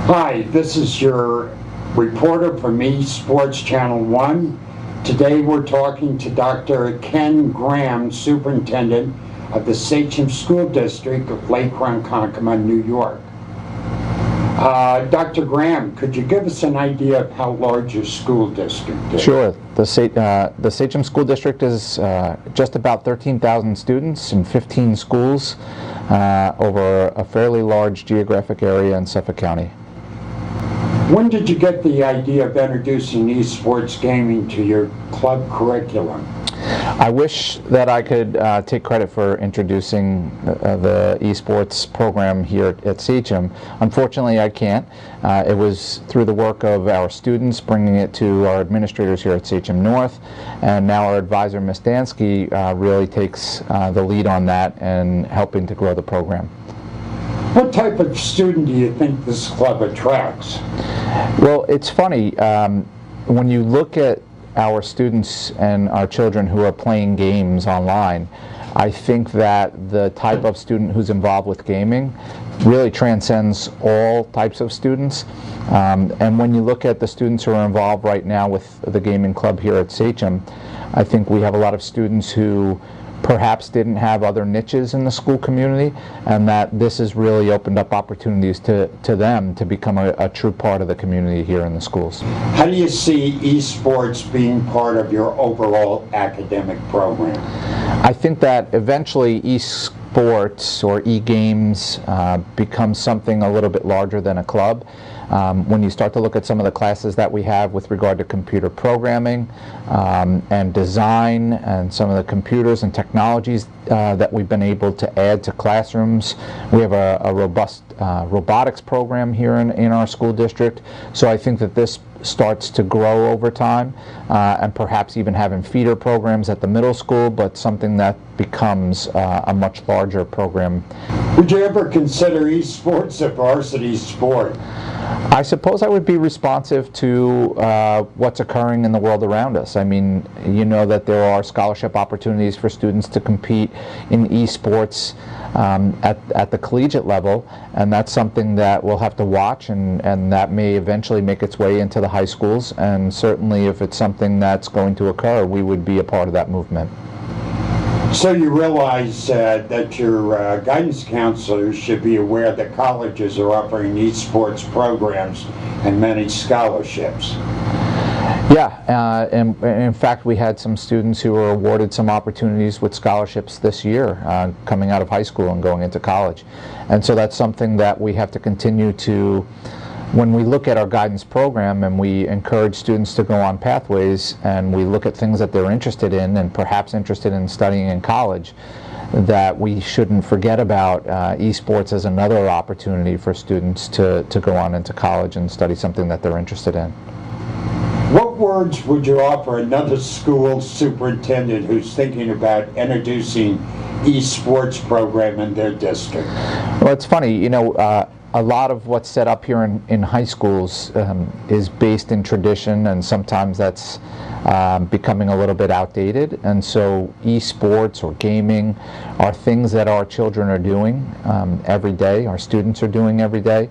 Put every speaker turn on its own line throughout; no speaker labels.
Hi, this is your reporter from eSportsChannel 1. Today we're talking to Dr. Ken Graham, Superintendent of the Sachem School District of Lake Ronkonkoma, New York. Dr. Graham, could you give us an idea of how large your school district is?
Sure. The Sachem School District is just about 13,000 students in 15 schools over a fairly large geographic area in Suffolk County.
When did you get the idea of introducing esports gaming to your club curriculum?
I wish that I could take credit for introducing the esports program here at Sachem. Unfortunately, I can't. It was through the work of our students, bringing it to our administrators here at Sachem North, and now our advisor, Ms. Dansky, really takes the lead on that and helping to grow the program.
What type of student do you think this club attracts?
Well, it's funny. When you look at our students and our children who are playing games online, I think that the type of student who's involved with gaming really transcends all types of students. And when you look at the students who are involved right now with the gaming club here at Sachem, I think we have a lot of students who perhaps didn't have other niches in the school community, and that this has really opened up opportunities to them to become a true part of the community here in the schools.
How do you see esports being part of your overall academic program?
I think that eventually esports or e-games becomes something a little bit larger than a club. When you start to look at some of the classes that we have with regard to computer programming and design and some of the computers and technologies that we've been able to add to classrooms. We have a robust robotics program here in our school district. So I think that this starts to grow over time and perhaps even having feeder programs at the middle school, but something that becomes a much larger program.
Would you ever consider esports a varsity sport?
I suppose I would be responsive to what's occurring in the world around us. I mean, you know that there are scholarship opportunities for students to compete in esports at the collegiate level, and that's something that we'll have to watch, and that may eventually make its way into the high schools, and certainly if it's something that's going to occur, we would be a part of that movement.
So you realize that your guidance counselors should be aware that colleges are offering esports programs and many scholarships.
Yeah, and in fact we had some students who were awarded some opportunities with scholarships this year coming out of high school and going into college. And so that's something that we have to continue to, when we look at our guidance program and we encourage students to go on pathways and we look at things that they're interested in and perhaps interested in studying in college, that we shouldn't forget about esports as another opportunity for students to go on into college and study something that they're interested in.
What words would you offer another school superintendent who's thinking about introducing esports program in their district?
Well, it's funny, you know, a lot of what's set up here in high schools is based in tradition, and sometimes that's becoming a little bit outdated. And so esports or gaming are things that our children are doing every day, our students are doing every day,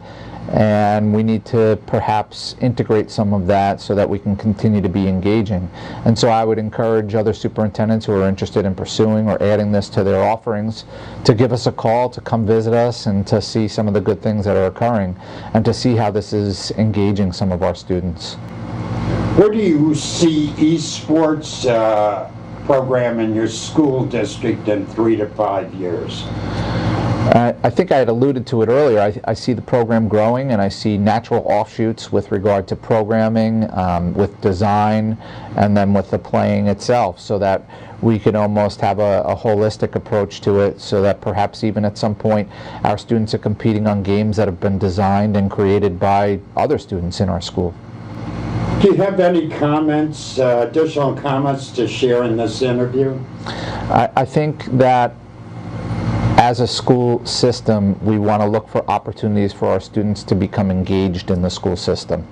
and we need to perhaps integrate some of that so that we can continue to be engaging. And so I would encourage other superintendents who are interested in pursuing or adding this to their offerings to give us a call, to come visit us, and to see some of the good things that are occurring, and to see how this is engaging some of our students.
Where do you see esports program in your school district in 3 to 5 years?
I think I had alluded to it earlier. I see the program growing, and I see natural offshoots with regard to programming, with design, and then with the playing itself, so that we could almost have a holistic approach to it, so that perhaps even at some point our students are competing on games that have been designed and created by other students in our school.
Do you have any comments, additional comments to share in this interview?
I think that as a school system, we want to look for opportunities for our students to become engaged in the school system.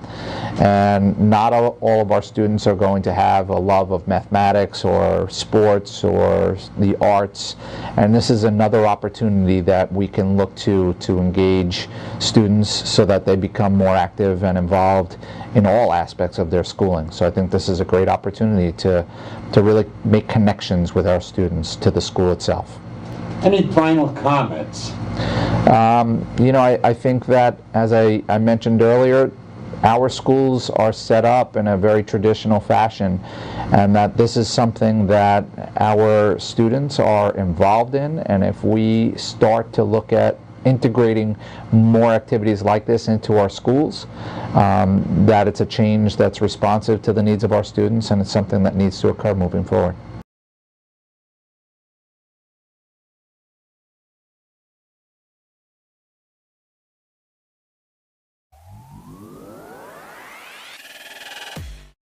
And not all of our students are going to have a love of mathematics or sports or the arts. And this is another opportunity that we can look to engage students so that they become more active and involved in all aspects of their schooling. So I think this is a great opportunity to really make connections with our students to the school itself.
Any final comments?
I think that, as I mentioned earlier, our schools are set up in a very traditional fashion, and that this is something that our students are involved in, and if we start to look at integrating more activities like this into our schools, that it's a change that's responsive to the needs of our students, and it's something that needs to occur moving forward.